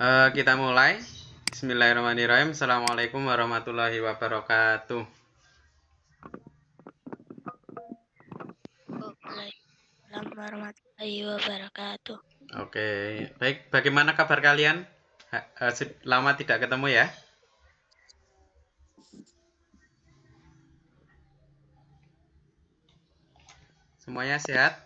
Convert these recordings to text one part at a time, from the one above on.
Kita mulai. Bismillahirrahmanirrahim. Assalamualaikum warahmatullahi wabarakatuh. Waalaikumsalam warahmatullahi wabarakatuh. Oke, baik. Bagaimana kabar kalian? Lama tidak ketemu ya? Semuanya sehat?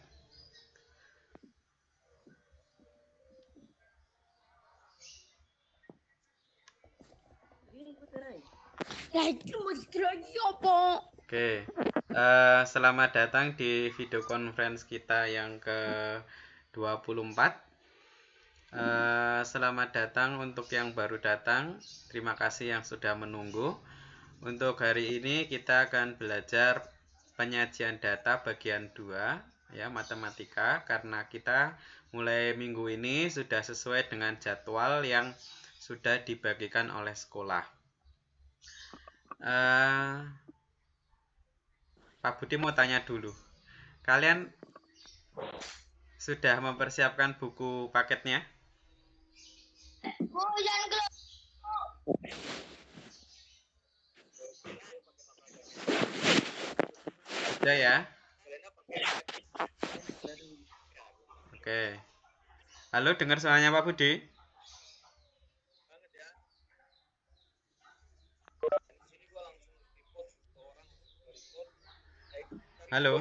Oke, selamat datang di video conference kita yang ke-24. Selamat datang untuk yang baru datang. Terima kasih yang sudah menunggu. Untuk hari ini kita akan belajar penyajian data bagian 2 ya, matematika, karena kita mulai minggu ini sudah sesuai dengan jadwal yang sudah dibagikan oleh sekolah. Pak Budi mau tanya dulu, kalian sudah mempersiapkan buku paketnya? Sudah ya? Oke. Halo, dengar suaranya Pak Budi? Halo?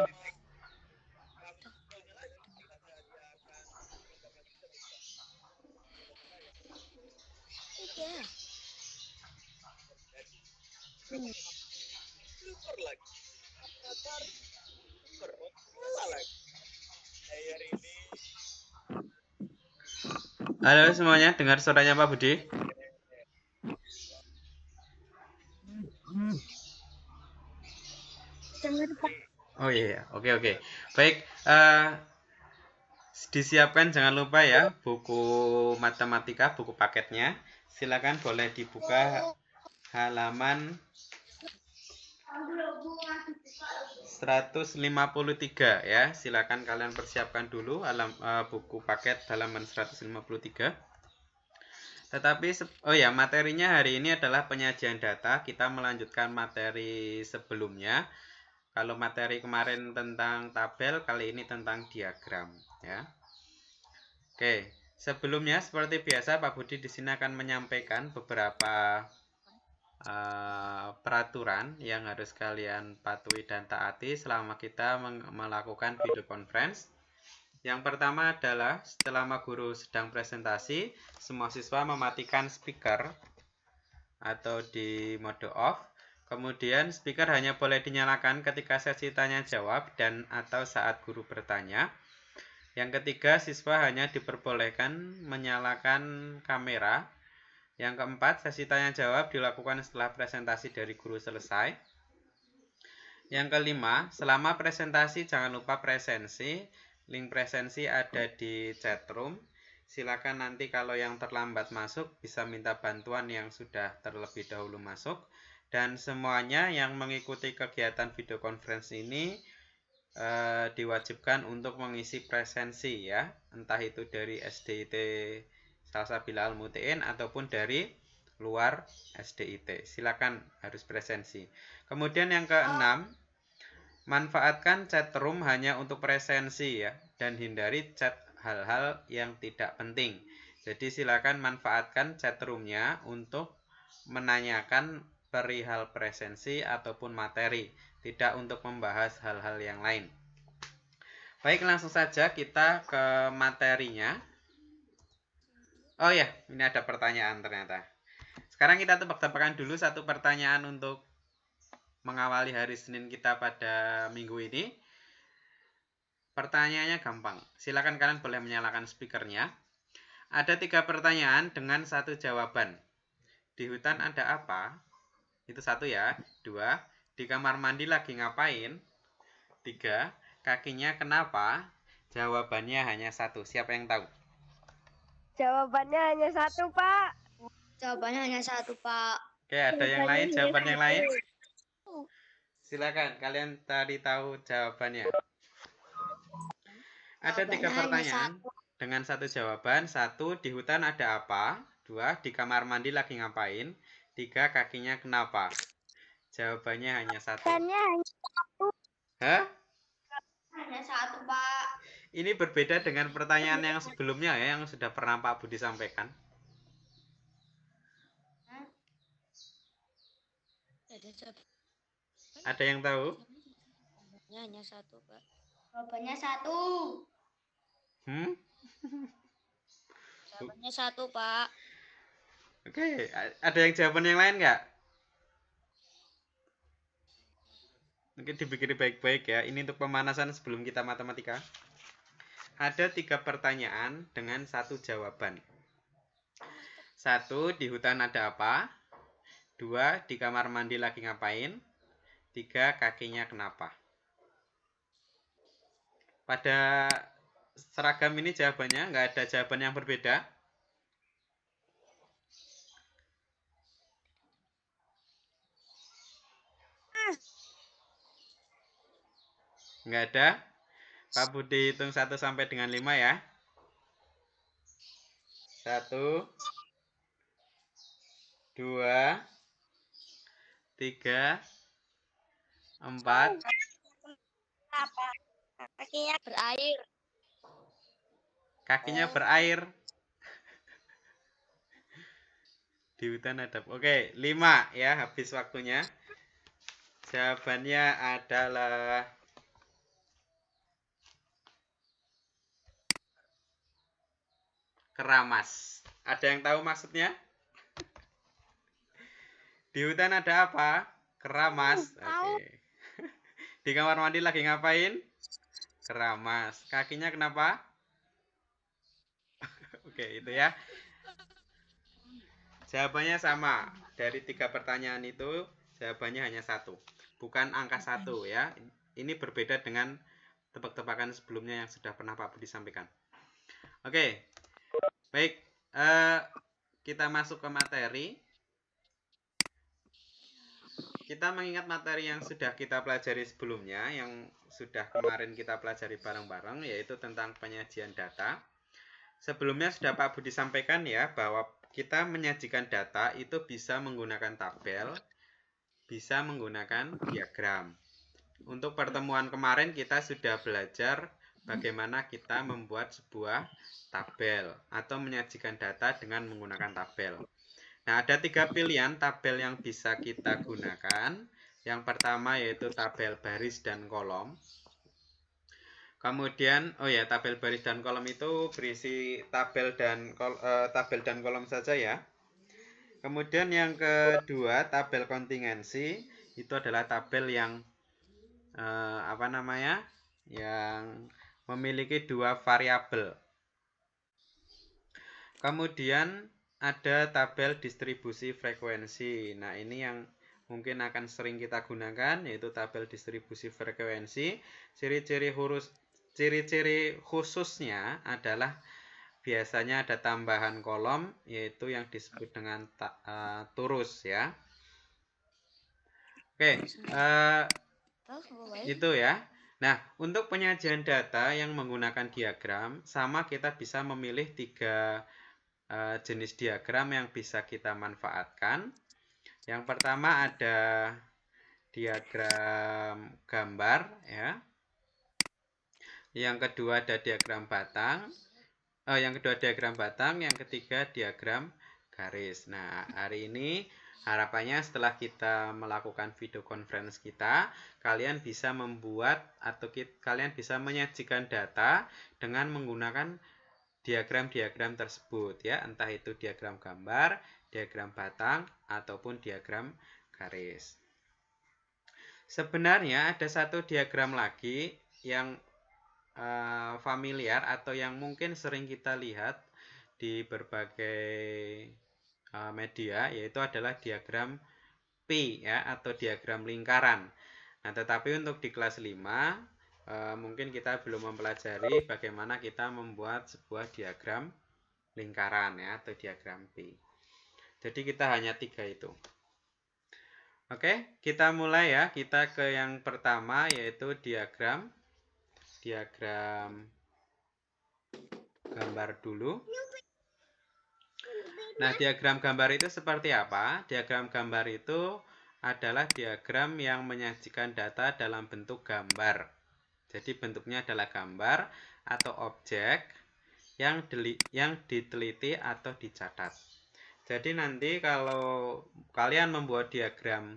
Halo semuanya, dengar suaranya Pak Budi? Oh iya, oke. Baik, disiapkan jangan lupa ya buku matematika, buku paketnya. Silakan boleh dibuka halaman 153 ya. Silakan kalian persiapkan dulu buku paket halaman 153. Tetapi materinya hari ini adalah penyajian data. Kita melanjutkan materi sebelumnya. Kalau materi kemarin tentang tabel, kali ini tentang diagram ya. Oke, sebelumnya seperti biasa Pak Budi di sini akan menyampaikan beberapa peraturan yang harus kalian patuhi dan taati selama kita melakukan video conference. Yang pertama adalah setelah guru sedang presentasi, semua siswa mematikan speaker atau di mode off. Kemudian speaker hanya boleh dinyalakan ketika sesi tanya jawab dan atau saat guru bertanya. Yang ketiga, siswa hanya diperbolehkan menyalakan kamera. Yang keempat, sesi tanya jawab dilakukan setelah presentasi dari guru selesai. Yang kelima, selama presentasi jangan lupa presensi. Link presensi ada di chatroom. Silakan nanti kalau yang terlambat masuk bisa minta bantuan yang sudah terlebih dahulu masuk. Dan semuanya yang mengikuti kegiatan video conference ini diwajibkan untuk mengisi presensi ya, entah itu dari SDIT Salsabila Al-Mutiin ataupun dari luar SDIT. Silakan harus presensi. Kemudian yang keenam, manfaatkan chat room hanya untuk presensi ya, dan hindari chat hal-hal yang tidak penting. Jadi silakan manfaatkan chat roomnya untuk menanyakan perihal presensi ataupun materi, tidak untuk membahas hal-hal yang lain. Baik, langsung saja kita ke materinya. Oh ya, ini ada pertanyaan ternyata. Sekarang kita tebak-tebakan dulu satu pertanyaan untuk mengawali hari Senin kita pada minggu ini. Pertanyaannya gampang. Silakan kalian boleh menyalakan speakernya. Ada 3 pertanyaan dengan 1 jawaban. Di hutan ada apa? Itu 1 ya. 2, di kamar mandi lagi ngapain? 3, kakinya kenapa? Jawabannya hanya 1. Siapa yang tahu? Jawabannya hanya 1, Pak. Jawabannya hanya 1, Pak. Oke, ada yang lain? Jawaban yang lain? Silakan, kalian tadi tahu jawabannya. Ada 3 pertanyaan dengan 1 jawaban. 1, di hutan ada apa? 2. Di kamar mandi lagi ngapain? 3. Kakinya kenapa? Jawabannya hanya 1. Jawabannya hanya satu. Hah? Hanya 1, Pak. Ini berbeda dengan pertanyaan yang sebelumnya ya, yang sudah pernah Pak Budi sampaikan. Ada yang tahu? Jawabannya hanya 1, Pak. Jawabannya 1. Jawabannya 1, Pak. Oke, ada yang jawaban yang lain nggak? Mungkin dipikirin baik-baik ya. Ini untuk pemanasan sebelum kita matematika. Ada 3 pertanyaan dengan 1 jawaban. 1. Di hutan ada apa? 2. Di kamar mandi lagi ngapain? 3. Kakinya kenapa? Pada seragam ini jawabannya nggak ada jawaban yang berbeda. Nggak ada. Pak Budi hitung 1 sampai dengan 5 ya. 1, 2, 3, 4. Kakinya berair. Kakinya berair. Di hutan ada. Oke, 5 ya, habis waktunya. Jawabannya adalah keramas. Ada yang tahu maksudnya? Di hutan ada apa? Keramas. Oke. Di kamar mandi lagi ngapain? Keramas. Kakinya kenapa? Oke, itu ya. Jawabannya sama. Dari 3 pertanyaan itu, jawabannya hanya 1. Bukan angka 1 ya. Ini berbeda dengan tebak-tebakan sebelumnya yang sudah pernah Pak Budi sampaikan. Oke. Baik. Kita masuk ke materi. Kita mengingat materi yang sudah kita pelajari sebelumnya, yang sudah kemarin kita pelajari bareng-bareng, yaitu tentang penyajian data. Sebelumnya sudah Pak Budi sampaikan ya, bahwa kita menyajikan data itu bisa menggunakan tabel, bisa menggunakan diagram. Untuk pertemuan kemarin kita sudah belajar bagaimana kita membuat sebuah tabel atau menyajikan data dengan menggunakan tabel. Nah, ada 3 pilihan tabel yang bisa kita gunakan. Yang pertama yaitu tabel baris dan kolom. Kemudian, tabel baris dan kolom itu berisi tabel dan kolom saja ya. Kemudian yang kedua, tabel kontingensi itu adalah tabel yang yang memiliki 2 variabel. Kemudian ada tabel distribusi frekuensi. Nah, ini yang mungkin akan sering kita gunakan, yaitu tabel distribusi frekuensi. Ciri-ciri khususnya adalah biasanya ada tambahan kolom, yaitu yang disebut dengan turus ya. Oke, itu ya. Nah, untuk penyajian data yang menggunakan diagram, sama kita bisa memilih 3 jenis diagram yang bisa kita manfaatkan. Yang pertama ada diagram gambar ya. Yang kedua ada diagram batang. Yang ketiga diagram garis. Nah, hari ini harapannya setelah kita melakukan video conference kita, kalian bisa membuat atau kalian bisa menyajikan data dengan menggunakan diagram-diagram tersebut ya, entah itu diagram gambar, diagram batang, ataupun diagram garis. Sebenarnya ada satu diagram lagi yang familiar atau yang mungkin sering kita lihat di berbagai media, yaitu adalah diagram P ya, atau diagram lingkaran. Nah, tetapi untuk di kelas 5 mungkin kita belum mempelajari bagaimana kita membuat sebuah diagram lingkaran ya, atau diagram P. Jadi kita hanya 3 itu. Oke, kita mulai ya. Kita ke yang pertama yaitu diagram gambar dulu. Nah, diagram gambar itu seperti apa? Diagram gambar itu adalah diagram yang menyajikan data dalam bentuk gambar. Jadi bentuknya adalah gambar atau objek yang diteliti atau dicatat. Jadi nanti kalau kalian membuat diagram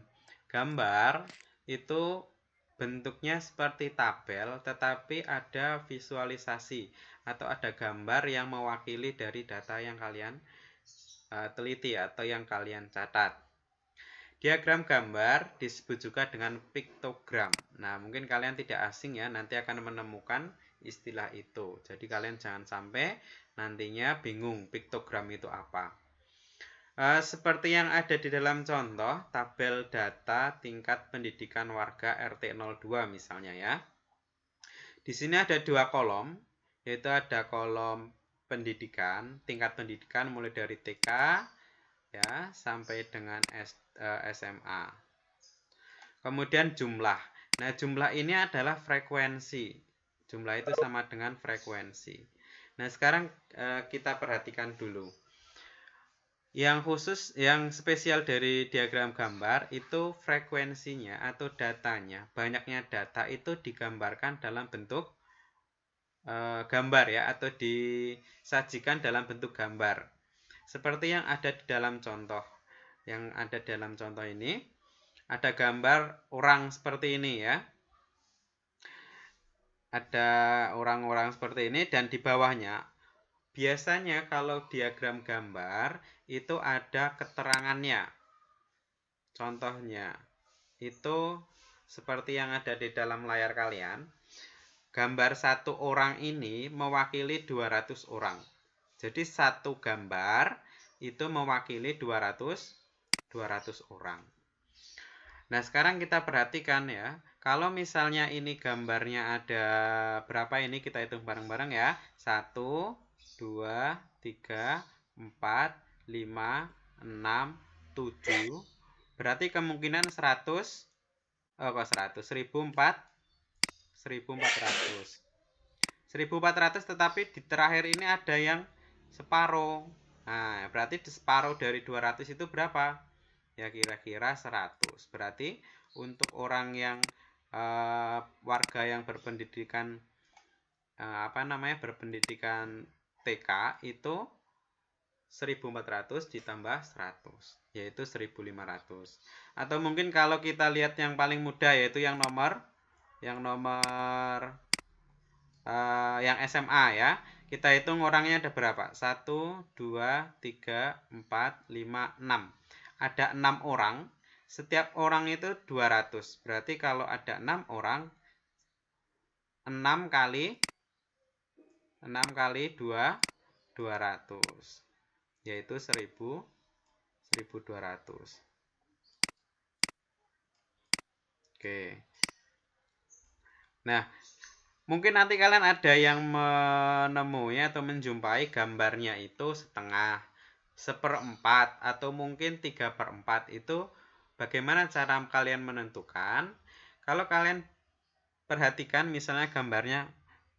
gambar itu bentuknya seperti tabel, tetapi ada visualisasi atau ada gambar yang mewakili dari data yang kalian teliti atau yang kalian catat. Diagram gambar disebut juga dengan piktogram. Nah, mungkin kalian tidak asing ya, nanti akan menemukan istilah itu. Jadi kalian jangan sampai nantinya bingung piktogram itu apa. Seperti yang ada di dalam contoh, tabel data tingkat pendidikan warga RT 02 misalnya ya. Di sini ada dua kolom, yaitu ada kolom pendidikan, tingkat pendidikan mulai dari TK ya sampai dengan SMA. Kemudian jumlah. Nah, jumlah ini adalah frekuensi. Jumlah itu sama dengan frekuensi. Nah, sekarang kita perhatikan dulu. Yang khusus, yang spesial dari diagram gambar itu frekuensinya atau datanya. Banyaknya data itu digambarkan dalam bentuk gambar ya, atau disajikan dalam bentuk gambar. Seperti yang ada di dalam contoh. Yang ada dalam contoh ini, ada gambar orang seperti ini ya. Ada orang-orang seperti ini dan di bawahnya biasanya kalau diagram gambar itu ada keterangannya. Contohnya itu seperti yang ada di dalam layar kalian. Gambar satu orang ini mewakili 200 orang. Jadi satu gambar itu mewakili 200 orang. Nah, sekarang kita perhatikan ya. Kalau misalnya ini gambarnya ada berapa ini, kita hitung bareng-bareng ya. 1, 2, 3, 4, 5, 6, 7. Berarti kemungkinan 100, 1400. 1400, tetapi di terakhir ini ada yang separuh. Nah, berarti di separuh dari 200 itu berapa? Ya kira-kira 100. Berarti untuk orang yang warga yang berpendidikan berpendidikan TK itu 1400 ditambah 100, yaitu 1500. Atau mungkin kalau kita lihat yang paling mudah, yaitu yang nomor yang SMA ya. Kita hitung orangnya ada berapa? 1, 2, 3, 4, 5, 6. Ada 6 orang. Setiap orang itu 200. Berarti kalau ada 6 orang, 6 kali 2, 200. Yaitu 1200. Oke. Nah, mungkin nanti kalian ada yang menemui atau menjumpai gambarnya itu setengah, 1/4, atau mungkin 3/4. Itu bagaimana cara kalian menentukan? Kalau kalian perhatikan misalnya gambarnya,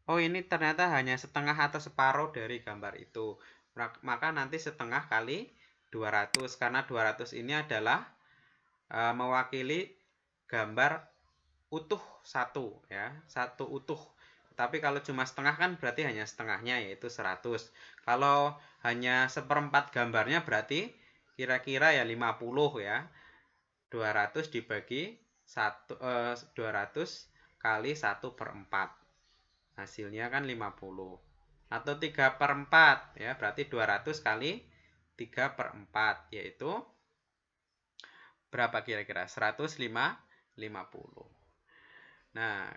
oh ini ternyata hanya setengah atau separuh dari gambar itu. Maka nanti setengah kali 200, karena 200 ini adalah mewakili gambar utuh satu ya, satu utuh. Tapi kalau cuma setengah kan berarti hanya setengahnya, yaitu 100. Kalau hanya 1/4 gambarnya berarti kira-kira ya 50 ya. 200 dibagi 200 kali 1/4. Hasilnya kan 50. Atau 3/4 ya, berarti 200 kali 3/4, yaitu berapa kira-kira? 150. Nah,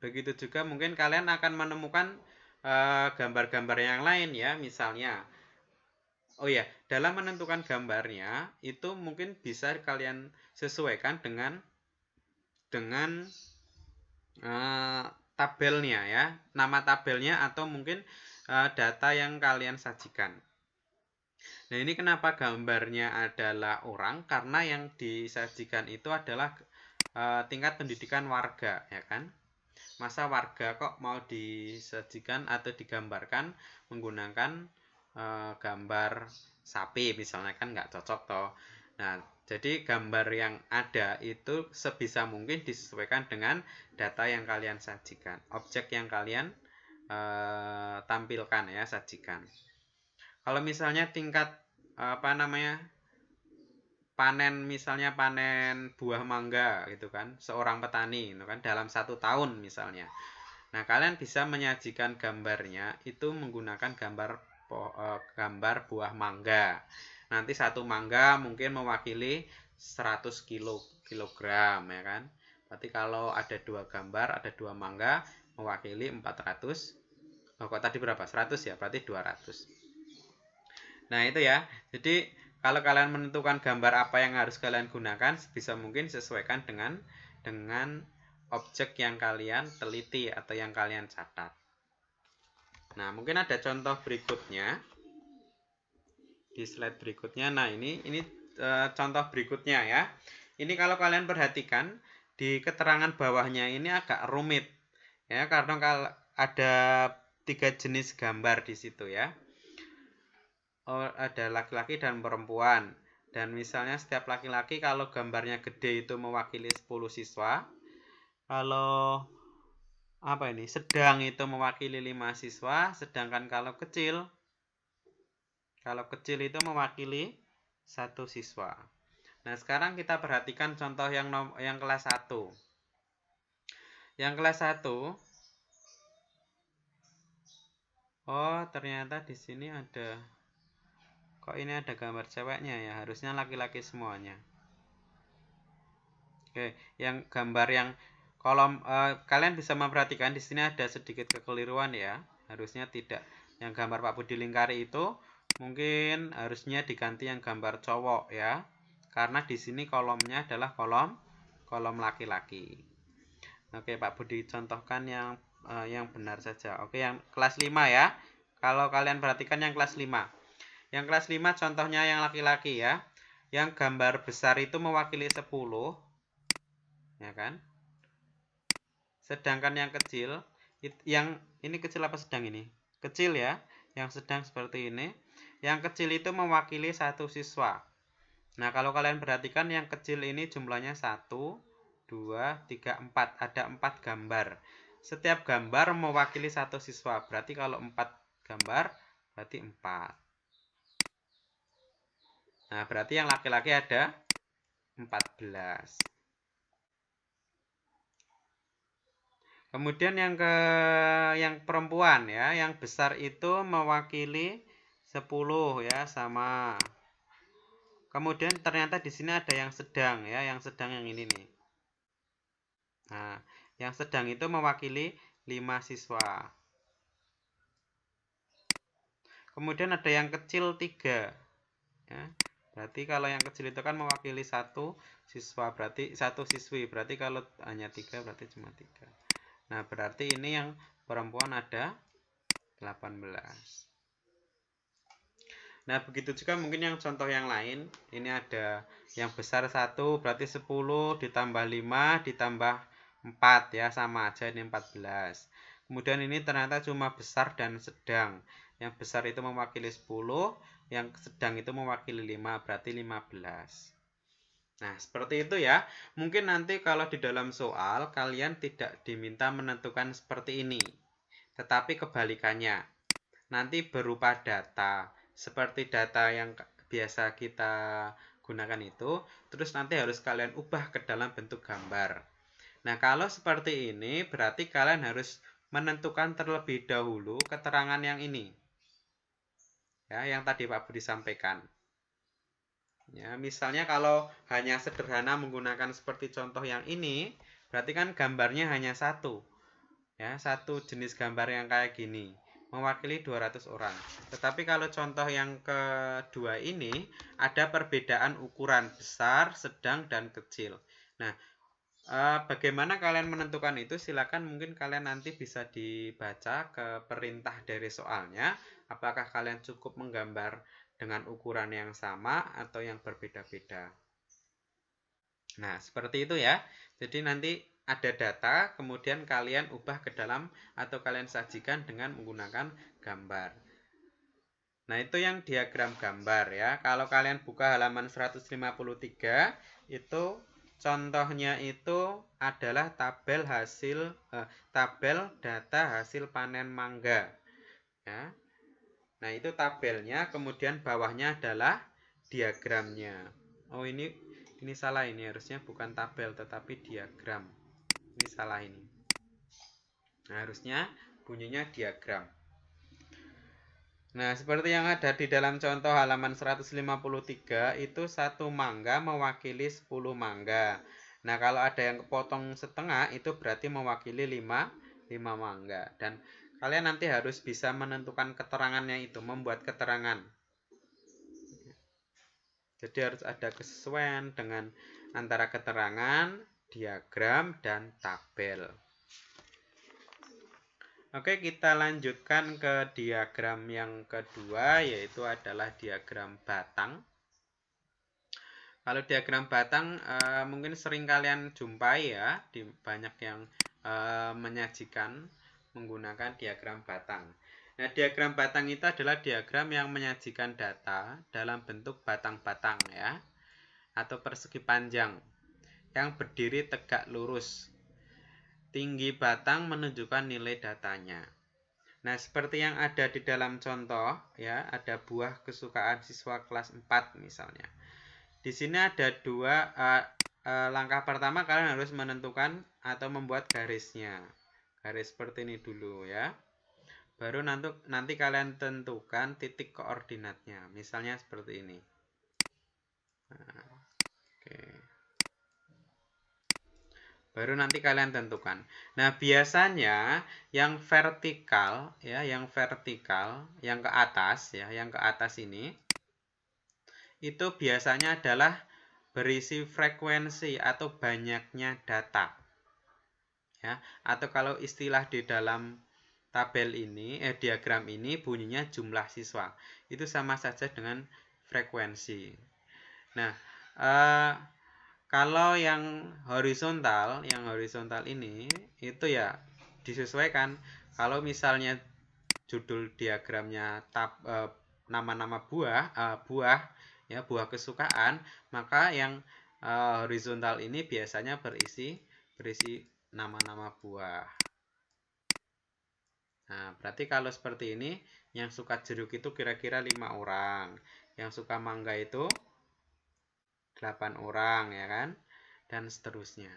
begitu juga mungkin kalian akan menemukan gambar-gambar yang lain ya. Misalnya, oh ya, dalam menentukan gambarnya itu mungkin bisa kalian sesuaikan dengan tabelnya ya, nama tabelnya atau mungkin data yang kalian sajikan. Nah, ini kenapa gambarnya adalah orang? Karena yang disajikan itu adalah tingkat pendidikan warga, ya kan? Masa warga kok mau disajikan atau digambarkan menggunakan gambar sapi misalnya, kan nggak cocok toh. Nah, jadi gambar yang ada itu sebisa mungkin disesuaikan dengan data yang kalian sajikan, objek yang kalian tampilkan ya, sajikan. Kalau misalnya tingkat panen, misalnya panen buah mangga gitu kan, seorang petani itu kan dalam 1 tahun misalnya. Nah, kalian bisa menyajikan gambarnya itu menggunakan gambar buah mangga. Nanti satu mangga mungkin mewakili 100 kilogram ya kan. Berarti kalau ada 2 gambar, ada 2 mangga mewakili 400. Kok tadi berapa? 100 ya, berarti 200. Nah, itu ya. Jadi, kalau kalian menentukan gambar apa yang harus kalian gunakan, sebisa mungkin sesuaikan dengan objek yang kalian teliti atau yang kalian catat. Nah, mungkin ada contoh berikutnya di slide berikutnya. Nah, ini contoh berikutnya ya. Ini kalau kalian perhatikan di keterangan bawahnya ini agak rumit ya, karena kalau ada 3 jenis gambar di situ ya. Ada laki-laki dan perempuan. Dan misalnya setiap laki-laki kalau gambarnya gede itu mewakili 10 siswa. Kalau sedang itu mewakili 5 siswa, sedangkan kalau kecil itu mewakili 1 siswa. Nah, sekarang kita perhatikan contoh yang kelas 1. Yang kelas 1, oh ternyata di sini ada, kok ini ada gambar ceweknya ya, harusnya laki-laki semuanya. Oke, yang gambar yang kolom, kalian bisa memperhatikan di sini ada sedikit kekeliruan ya, harusnya tidak. Yang gambar Pak Budi lingkari itu mungkin harusnya diganti yang gambar cowok ya, karena di sini kolomnya adalah kolom laki-laki. Oke, Pak Budi contohkan yang benar saja. Oke, yang kelas 5 ya. Kalau kalian perhatikan yang kelas 5. Yang kelas 5 contohnya yang laki-laki ya. Yang gambar besar itu mewakili 10. Ya kan? Sedangkan yang kecil, yang ini kecil apa sedang ini? Kecil ya. Yang sedang seperti ini. Yang kecil itu mewakili 1 siswa. Nah, kalau kalian perhatikan yang kecil ini jumlahnya 1, 2, 3, 4. Ada 4 gambar. Setiap gambar mewakili 1 siswa. Berarti kalau 4 gambar, berarti 4. Nah, berarti yang laki-laki ada 14. Kemudian yang perempuan ya, yang besar itu mewakili 10 ya, sama. Kemudian ternyata di sini ada yang sedang ya, yang sedang yang ini nih. Nah, yang sedang itu mewakili 5 siswa. Kemudian ada yang kecil 3. Ya. Berarti kalau yang kecil itu kan mewakili 1 siswa, berarti 1 siswi. Berarti kalau hanya 3 berarti cuma 3. Nah, berarti ini yang perempuan ada 18. Nah, begitu juga mungkin yang contoh yang lain. Ini ada yang besar 1, berarti 10 ditambah 5 ditambah 4 ya, sama aja ini 14. Kemudian ini ternyata cuma besar dan sedang. Yang besar itu mewakili 10, yang sedang itu mewakili 5, berarti 15. Nah, seperti itu ya. Mungkin nanti kalau di dalam soal kalian tidak diminta menentukan seperti ini. Tetapi kebalikannya. Nanti berupa data. Seperti data yang biasa kita gunakan itu, terus nanti harus kalian ubah ke dalam bentuk gambar. Nah, kalau seperti ini, berarti kalian harus menentukan terlebih dahulu keterangan yang ini. Ya, yang tadi Pak Budi sampaikan. Ya, misalnya kalau hanya sederhana menggunakan seperti contoh yang ini, berarti kan gambarnya hanya 1. Ya, 1 jenis gambar yang kayak gini. Mewakili 200 orang. Tetapi kalau contoh yang kedua ini ada perbedaan ukuran besar, sedang, dan kecil. Nah, bagaimana kalian menentukan itu? Silakan mungkin kalian nanti bisa dibaca ke perintah dari soalnya. Apakah kalian cukup menggambar dengan ukuran yang sama atau yang berbeda-beda? Nah, seperti itu ya. Jadi nanti ada data, kemudian kalian ubah ke dalam atau kalian sajikan dengan menggunakan gambar. Nah, itu yang diagram gambar ya. Kalau kalian buka halaman 153, itu contohnya itu adalah tabel data hasil panen mangga. Ya. Nah, itu tabelnya, kemudian bawahnya adalah diagramnya. Oh, ini salah, ini harusnya bukan tabel tetapi diagram. Ini salah ini. Nah, harusnya bunyinya diagram. Nah, seperti yang ada di dalam contoh halaman 153, itu satu mangga mewakili 10 mangga. Nah, kalau ada yang kepotong setengah, itu berarti mewakili 5 mangga. Dan kalian nanti harus bisa menentukan keterangannya itu, membuat keterangan. Jadi harus ada kesesuaian dengan antara keterangan, diagram, dan tabel. Oke, kita lanjutkan ke diagram yang kedua, yaitu adalah diagram batang. Kalau diagram batang mungkin sering kalian jumpai ya, di banyak yang menyajikan menggunakan diagram batang. Nah, diagram batang itu adalah diagram yang menyajikan data dalam bentuk batang-batang ya, atau persegi panjang yang berdiri tegak lurus. Tinggi batang menunjukkan nilai datanya. Nah, seperti yang ada di dalam contoh ya, ada buah kesukaan siswa kelas 4 misalnya. Di sini ada dua langkah pertama, kalian harus menentukan atau membuat garisnya. Garis seperti ini dulu ya. Baru nanti kalian tentukan titik koordinatnya. Misalnya seperti ini. Nah, oke. Baru nanti kalian tentukan. Nah, biasanya yang vertikal ya, yang ke atas ya, yang ke atas ini itu biasanya adalah berisi frekuensi atau banyaknya data. Ya, atau kalau istilah di dalam tabel ini, diagram ini bunyinya jumlah siswa. Itu sama saja dengan frekuensi. Nah, kalau yang horizontal ini itu ya disesuaikan. Kalau misalnya judul diagramnya nama-nama buah ya, buah kesukaan, maka yang horizontal ini biasanya berisi nama-nama buah. Nah, berarti kalau seperti ini, yang suka jeruk itu kira-kira 5 orang, yang suka mangga itu 8 orang ya kan, dan seterusnya.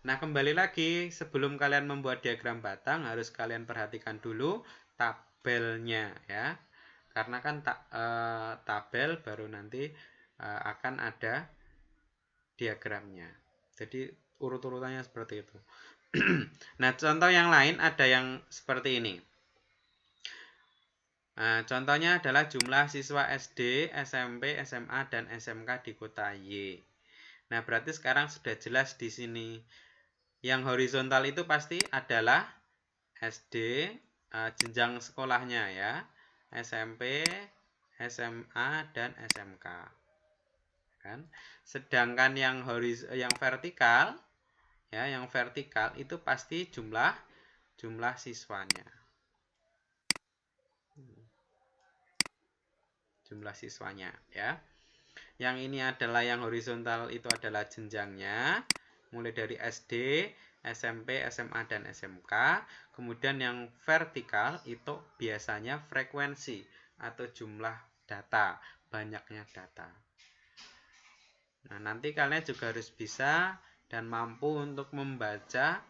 Nah, kembali lagi, sebelum kalian membuat diagram batang harus kalian perhatikan dulu tabelnya ya, karena kan tabel baru nanti akan ada diagramnya. Jadi urut-urutannya seperti itu. Nah, contoh yang lain ada yang seperti ini. Nah, contohnya adalah jumlah siswa SD, SMP, SMA, dan SMK di kota Y. Nah, berarti sekarang sudah jelas di sini. Yang horizontal itu pasti adalah SD, jenjang sekolahnya ya, SMP, SMA, dan SMK. Kan? Sedangkan yang vertikal ya, yang vertikal itu pasti jumlah siswanya. Jumlah siswanya ya. Yang ini adalah yang horizontal, itu adalah jenjangnya mulai dari SD, SMP, SMA, dan SMK. Kemudian yang vertikal itu biasanya frekuensi atau jumlah data, banyaknya data. Nah, nanti kalian juga harus bisa dan mampu untuk membaca,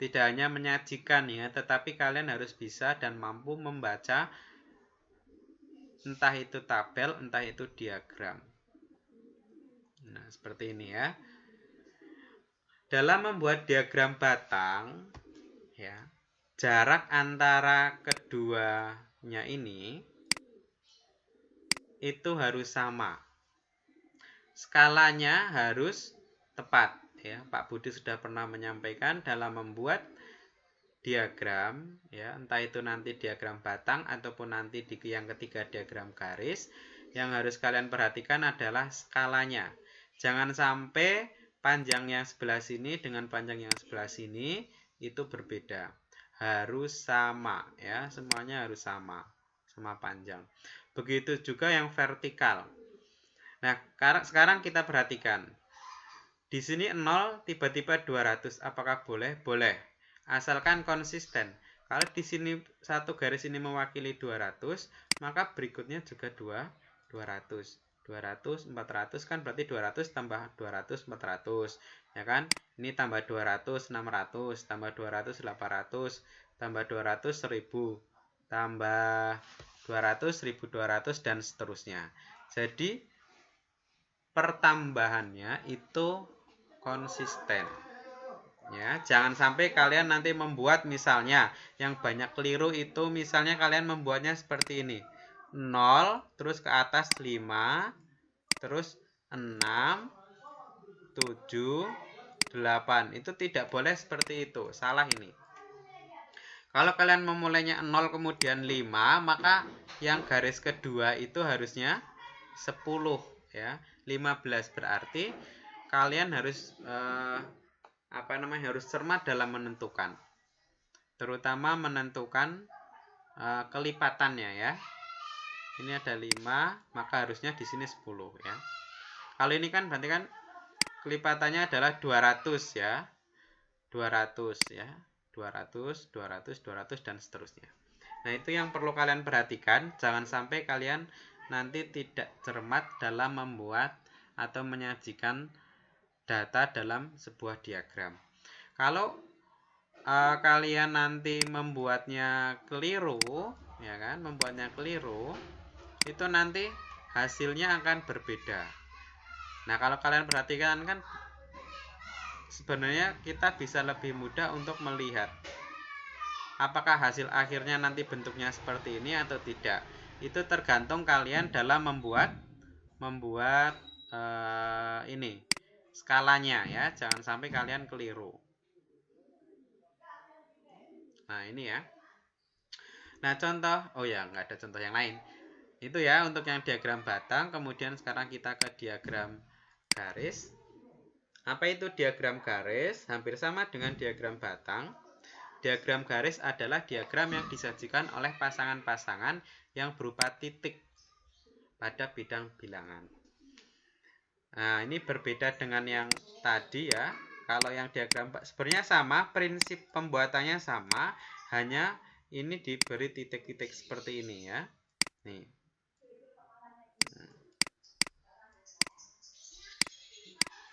tidak hanya menyajikan ya, tetapi kalian harus bisa dan mampu membaca entah itu tabel, entah itu diagram. Nah, seperti ini ya. Dalam membuat diagram batang, ya, jarak antara keduanya ini itu harus sama. Skalanya harus tepat. Ya, Pak Budi sudah pernah menyampaikan dalam membuat diagram, ya, entah itu nanti diagram batang ataupun nanti di yang ketiga diagram garis, yang harus kalian perhatikan adalah skalanya. Jangan sampai panjang yang sebelah sini dengan panjang yang sebelah sini itu berbeda. harus sama ya, semuanya harus sama panjang. Begitu juga yang vertikal. Nah, sekarang kita perhatikan. Di sini 0 tiba-tiba 200, apakah boleh? Boleh. Asalkan konsisten. Kalau di sini satu garis ini mewakili 200, maka berikutnya juga 200. 200, 400 kan berarti 200 tambah 200, 400. Ya kan? Ini tambah 200, 600, tambah 200, 800, tambah 200, 1000, tambah 200, 1200, dan seterusnya. Jadi, pertambahannya itu konsisten. Ya, jangan sampai kalian nanti membuat misalnya yang banyak keliru itu misalnya kalian membuatnya seperti ini. 0 terus ke atas 5 terus 6 7 8. Itu tidak boleh seperti itu. Salah ini. Kalau kalian memulainya 0 kemudian 5, maka yang garis kedua itu harusnya 10 ya. 15 berarti kalian harus harus cermat dalam menentukan, terutama menentukan kelipatannya ya. Ini ada 5, maka harusnya di sini 10 ya. Kalau ini kan berarti kan kelipatannya adalah 200 ya. 200 ya. 200, 200, 200 dan seterusnya. Nah, itu yang perlu kalian perhatikan, jangan sampai kalian nanti tidak cermat dalam membuat atau menyajikan data dalam sebuah diagram. Kalau kalian nanti membuatnya keliru, ya kan, itu nanti hasilnya akan berbeda. Nah, kalau kalian perhatikan kan sebenarnya kita bisa lebih mudah untuk melihat apakah hasil akhirnya nanti bentuknya seperti ini atau tidak. Itu tergantung kalian dalam membuat ini skalanya ya, jangan sampai kalian keliru. Nah, ini ya. Nah, contoh, nggak ada contoh yang lain. Itu ya untuk yang diagram batang. Kemudian sekarang kita ke diagram garis. Apa itu diagram garis? Hampir sama dengan diagram batang. Diagram garis adalah diagram yang disajikan oleh pasangan-pasangan yang berupa titik pada bidang bilangan. Nah, ini berbeda dengan yang tadi ya. Kalau yang diagram sebenarnya sama, prinsip pembuatannya sama, hanya ini diberi titik-titik seperti ini ya. Nih.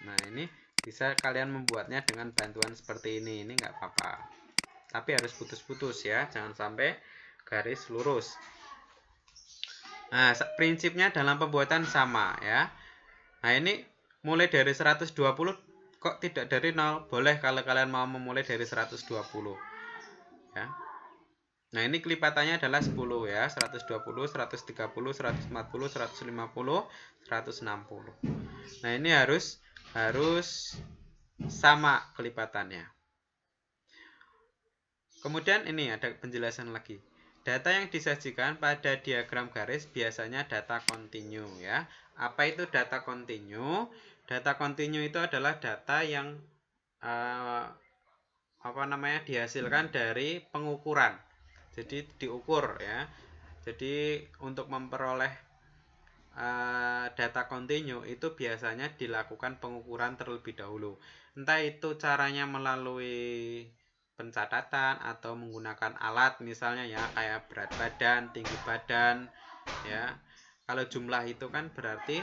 Nah, ini bisa kalian membuatnya dengan bantuan seperti ini nggak apa-apa. Tapi harus putus-putus ya, jangan sampai garis lurus. Nah, prinsipnya dalam pembuatan sama ya. Nah, ini mulai dari 120 kok tidak dari 0? Boleh kalau kalian mau memulai dari 120 ya. Nah, ini kelipatannya adalah 10 ya. 120, 130, 140, 150, 160. Nah, ini harus sama kelipatannya. Kemudian ini ada penjelasan lagi. Data yang disajikan pada diagram garis biasanya data kontinu ya. Apa itu data kontinu? Data kontinu itu adalah data yang dihasilkan dari pengukuran. Jadi diukur ya. Jadi untuk memperoleh data kontinu itu biasanya dilakukan pengukuran terlebih dahulu. Entah itu caranya melalui pencatatan atau menggunakan alat misalnya ya, kayak berat badan, tinggi badan ya. Kalau jumlah itu kan berarti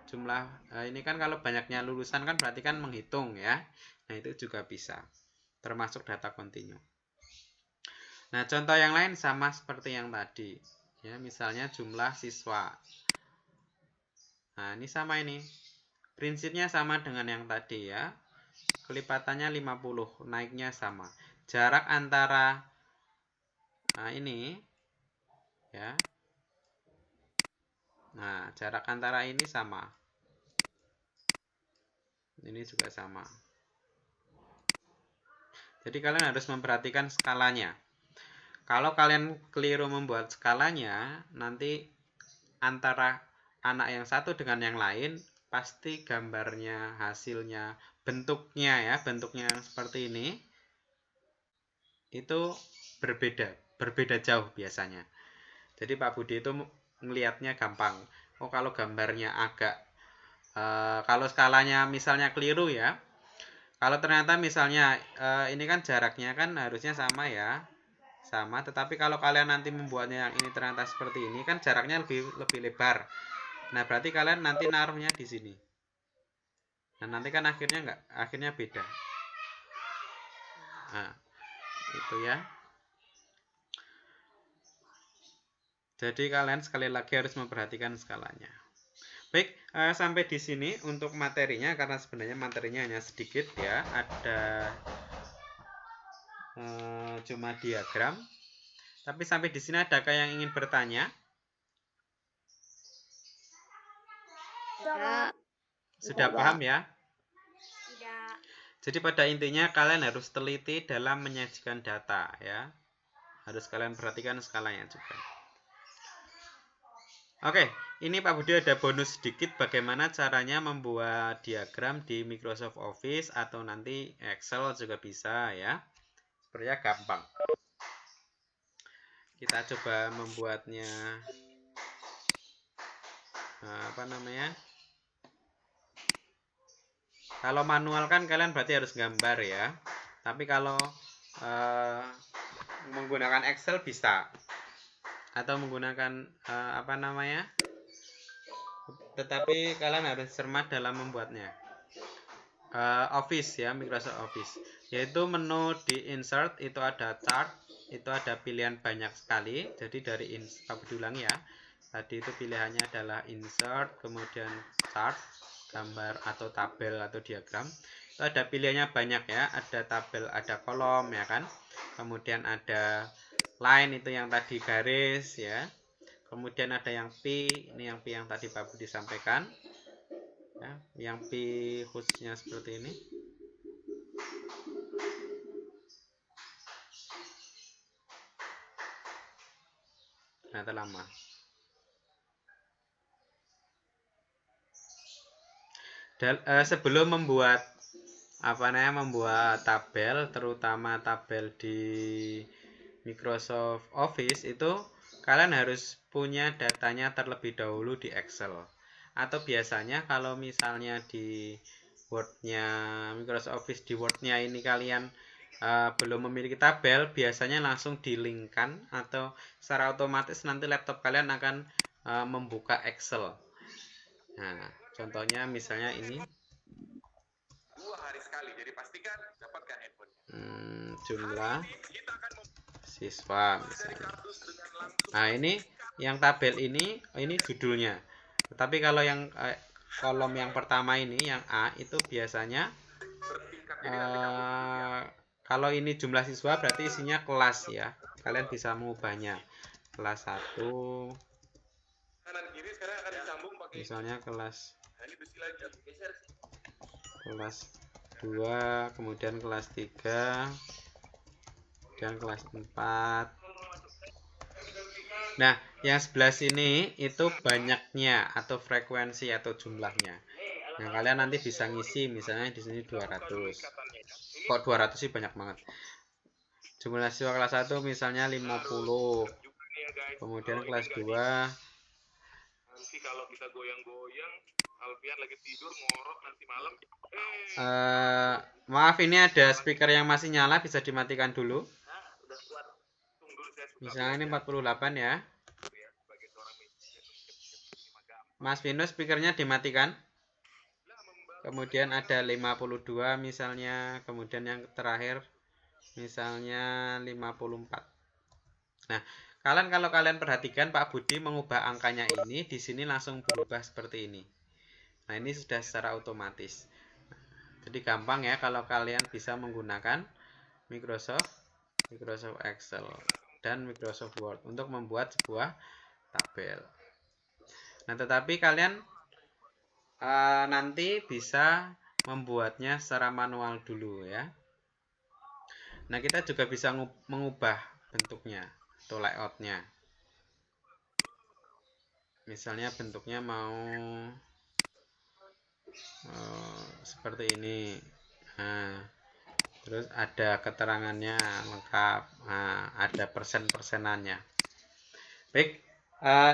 jumlah ini kan kalau banyaknya lulusan kan berarti kan menghitung ya. Nah, itu juga bisa termasuk data kontinu. Nah, contoh yang lain sama seperti yang tadi ya, misalnya jumlah siswa. Nah, ini sama ini. Prinsipnya sama dengan yang tadi ya. Kelipatannya 50, naiknya sama. Jarak antara ini ya. Nah, jarak antara ini sama. Ini juga sama. Jadi kalian harus memperhatikan skalanya. Kalau kalian keliru membuat skalanya, nanti antara anak yang satu dengan yang lain pasti gambarnya, hasilnya, bentuknya ya, bentuknya seperti ini itu berbeda jauh biasanya. Jadi Pak Budi itu ngelihatnya gampang. Oh, kalau gambarnya agak kalau skalanya misalnya keliru ya. Kalau ternyata misalnya ini kan jaraknya kan harusnya sama ya. Sama, tetapi kalau kalian nanti membuatnya yang ini ternyata seperti ini kan jaraknya lebih lebar. Nah, berarti kalian nanti naruhnya di sini. Nah, nanti kan akhirnya beda. Nah, itu ya. Jadi kalian sekali lagi harus memperhatikan skalanya. Baik, sampai di sini untuk materinya, karena sebenarnya materinya hanya sedikit ya. Ada cuma diagram. Tapi sampai di sini adakah yang ingin bertanya? Sudah paham ya? Tidak. Jadi pada intinya kalian harus teliti dalam menyajikan data ya. Harus kalian perhatikan skalanya juga. Oke, ini Pak Budi ada bonus sedikit bagaimana caranya membuat diagram di Microsoft Office atau nanti Excel juga bisa ya. Sepertinya gampang. Kita coba membuatnya apa namanya? Kalau manual kan kalian berarti harus gambar ya. Tapi kalau menggunakan Excel bisa. Atau menggunakan apa namanya? Tetapi kalian harus cermat dalam membuatnya. Office ya, Microsoft Office. Yaitu menu di insert itu ada chart, itu ada pilihan banyak sekali. Jadi dari aku ulang ya. Tadi itu pilihannya adalah insert, kemudian chart, gambar atau tabel atau diagram. Itu ada pilihannya banyak ya, ada tabel, ada kolom ya kan. Kemudian ada line itu yang tadi garis ya. Kemudian ada yang P, ini yang P yang tadi Pak Budi sampaikan. Ya, yang P khususnya seperti ini. Ternyata lama. Dan sebelum membuat membuat tabel, terutama tabel di Microsoft Office itu kalian harus punya datanya terlebih dahulu di Excel. Atau biasanya kalau misalnya di Word-nya Microsoft Office, di Word-nya ini kalian belum memiliki tabel, biasanya langsung di-link-kan atau secara otomatis nanti laptop kalian akan membuka Excel. Nah, contohnya misalnya ini. 2 hari sekali, jadi pastikan dapatkan handphonenya. Jumlah siswa misalnya. Nah, ini yang tabel ini judulnya. Tetapi kalau yang kolom yang pertama ini yang A itu biasanya kalau ini jumlah siswa berarti isinya kelas ya. Kalian bisa mengubahnya. Kelas 1. Misalnya kelas 2, kemudian kelas 3, dan kelas 4. Nah, yang sebelah sini itu banyaknya atau frekuensi atau jumlahnya. Nah, kalian nanti bisa ngisi misalnya di sini 200. Kok 200 sih banyak banget. Jumlah siswa kelas 1 misalnya 50. Kemudian kelas 2. Nanti kalau kita goyang-goyang, Alfian lagi tidur ngorok nanti malam. Maaf, ini ada speaker yang masih nyala, bisa dimatikan dulu. Misalnya ini 48 ya. Mas Vino, speakernya dimatikan. Kemudian ada 52 misalnya, kemudian yang terakhir misalnya 54. Nah, kalau kalian perhatikan Pak Budi mengubah angkanya ini, di sini langsung berubah seperti ini. Nah, ini sudah secara otomatis. Jadi gampang ya kalau kalian bisa menggunakan Microsoft Excel dan Microsoft Word untuk membuat sebuah tabel. Nah, tetapi kalian nanti bisa membuatnya secara manual dulu ya. Nah, kita juga bisa mengubah bentuknya atau layoutnya. Misalnya bentuknya mau seperti ini. Nah, Terus ada keterangannya lengkap. Nah, ada persen-persenannya. Baik,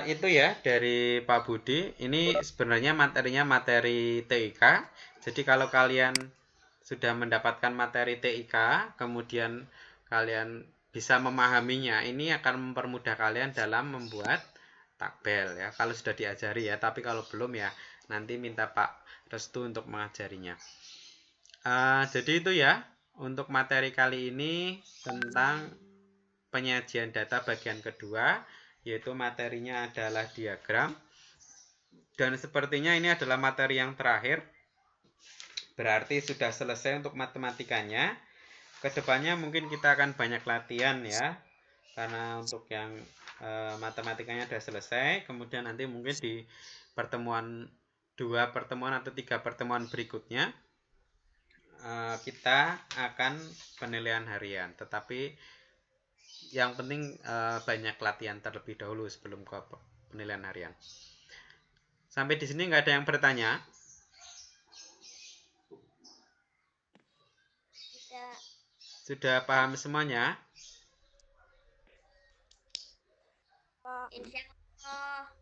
itu ya dari Pak Budi. Ini sebenarnya materinya materi TIK. Jadi kalau kalian sudah mendapatkan materi TIK, kemudian kalian bisa memahaminya, ini akan mempermudah kalian dalam membuat tabel ya. Kalau sudah diajari ya, tapi kalau belum ya nanti minta Pak Restu untuk mengajarinya. Jadi itu ya untuk materi kali ini tentang penyajian data bagian kedua, yaitu materinya adalah diagram. Dan sepertinya ini adalah materi yang terakhir. Berarti sudah selesai untuk matematikanya. Kedepannya mungkin kita akan banyak latihan ya. Karena untuk yang matematikanya sudah selesai. Kemudian nanti mungkin di pertemuan 2 pertemuan atau 3 pertemuan berikutnya kita akan penilaian harian. Tetapi yang penting banyak latihan terlebih dahulu sebelum ke penilaian harian. Sampai di sini nggak ada yang bertanya? Sudah paham semuanya? Insya Allah.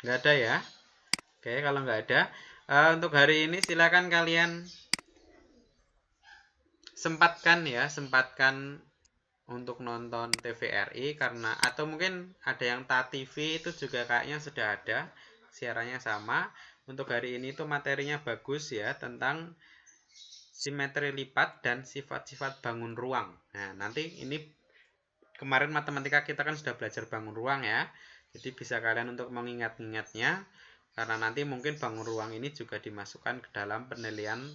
Nggak ada ya? Oke, kalau nggak ada, untuk hari ini silakan kalian sempatkan untuk nonton TVRI karena atau mungkin ada yang TV itu juga kayaknya sudah ada siarannya sama. Untuk hari ini tuh materinya bagus ya tentang simetri lipat dan sifat-sifat bangun ruang. Nah, nanti ini kemarin matematika kita kan sudah belajar bangun ruang ya. Jadi bisa kalian untuk mengingat-ingatnya karena nanti mungkin bangun ruang ini juga dimasukkan ke dalam penilaian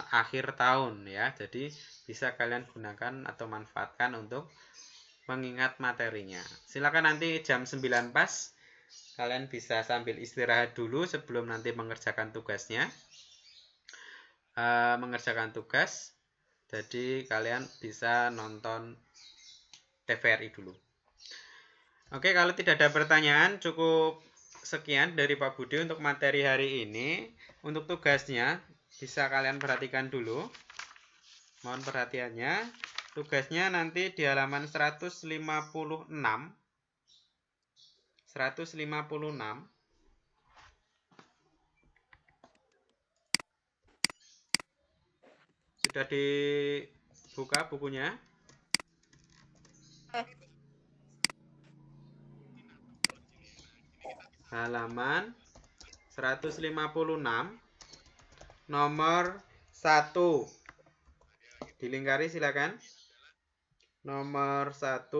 akhir tahun ya. Jadi bisa kalian gunakan atau manfaatkan untuk mengingat materinya. Silakan nanti jam 9 pas kalian bisa sambil istirahat dulu sebelum nanti mengerjakan tugasnya. Mengerjakan tugas. Jadi kalian bisa nonton TVRI dulu. Oke, kalau tidak ada pertanyaan cukup sekian dari Pak Budi untuk materi hari ini. Untuk tugasnya bisa kalian perhatikan dulu. Mohon perhatiannya. Tugasnya nanti di halaman 156. Sudah dibuka bukunya? Halaman 156 nomor 1. Dilingkari silakan. Nomor 1,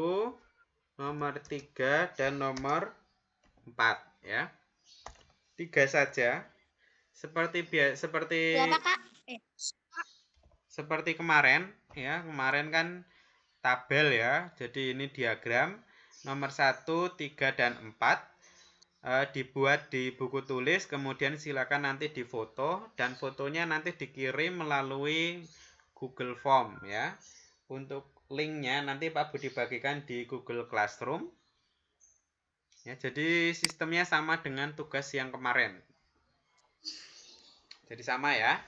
nomor 3 dan nomor 4 ya. 3 saja. Seperti kemarin ya. Kemarin kan tabel ya. Jadi ini diagram nomor 1, 3 dan 4 dibuat di buku tulis, kemudian silakan nanti difoto dan fotonya nanti dikirim melalui Google Form ya. Untuk linknya nanti Pak Budi bagikan di Google Classroom. Ya, jadi sistemnya sama dengan tugas yang kemarin. Jadi sama ya.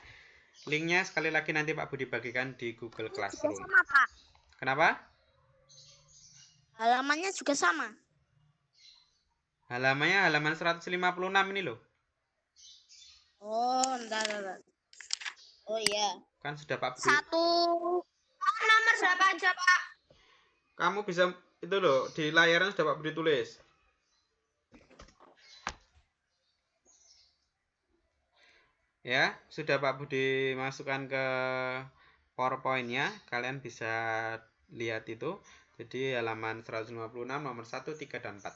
Linknya sekali lagi nanti Pak Budi bagikan di Google Classroom. Sama, Pak. Kenapa? Halamannya juga sama. Halamannya halaman 156 ini loh. Oh, entar. Oh iya. Kan sudah Pak Budi. 1. Nomor berapa aja, Pak? Kamu bisa itu loh, di layarnya sudah Pak Budi tulis. Ya, sudah Pak Budi masukkan ke PowerPoint-nya. Kalian bisa lihat itu. Jadi halaman 156 nomor 1, 3 dan 4.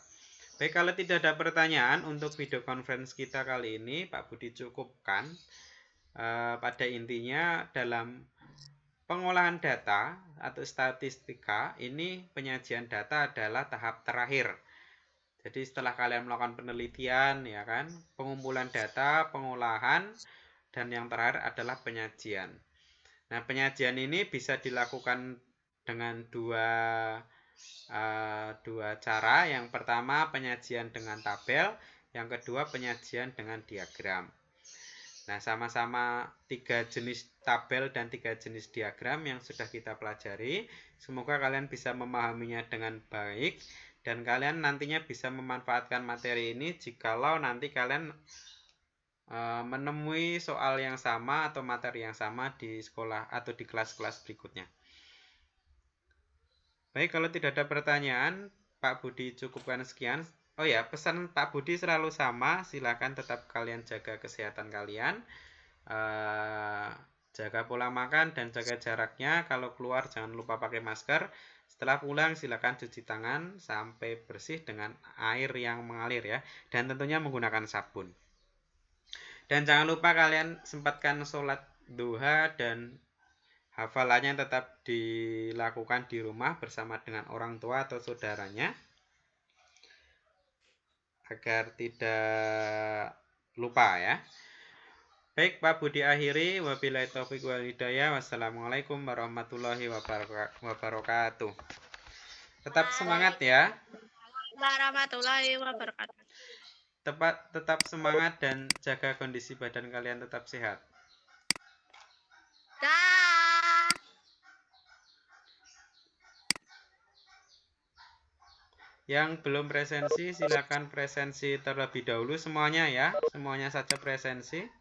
Baik, kalau tidak ada pertanyaan untuk video conference kita kali ini, Pak Budi cukupkan. Pada intinya dalam pengolahan data atau statistika, ini penyajian data adalah tahap terakhir. Jadi setelah kalian melakukan penelitian, ya kan, pengumpulan data, pengolahan, dan yang terakhir adalah penyajian. Nah, penyajian ini bisa dilakukan dengan dua cara. Yang pertama penyajian dengan tabel, Yang kedua, penyajian dengan diagram. Nah, sama-sama 3 jenis tabel dan 3 jenis diagram yang sudah kita pelajari. Semoga kalian bisa memahaminya dengan baik dan kalian nantinya bisa memanfaatkan materi ini jikalau nanti kalian menemui soal yang sama atau materi yang sama di sekolah atau di kelas-kelas berikutnya. Baik, kalau tidak ada pertanyaan, Pak Budi cukupkan sekian. Oh ya, pesan Pak Budi selalu sama, silakan tetap kalian jaga kesehatan kalian, jaga pola makan dan jaga jaraknya. Kalau keluar jangan lupa pakai masker. Setelah pulang silakan cuci tangan sampai bersih dengan air yang mengalir ya, dan tentunya menggunakan sabun. Dan jangan lupa kalian sempatkan sholat duha dan hafalannya tetap dilakukan di rumah bersama dengan orang tua atau saudaranya agar tidak lupa ya. Baik, Pak Budi akhiri. Wabillahi taufiq wal hidayah. Wassalamualaikum warahmatullahi wabarakatuh. Tetap semangat ya. Warahmatullahi wabarakatuh. Tetap semangat dan jaga kondisi badan kalian tetap sehat. Dah. Yang belum presensi silakan presensi terlebih dahulu semuanya ya. Semuanya saja presensi.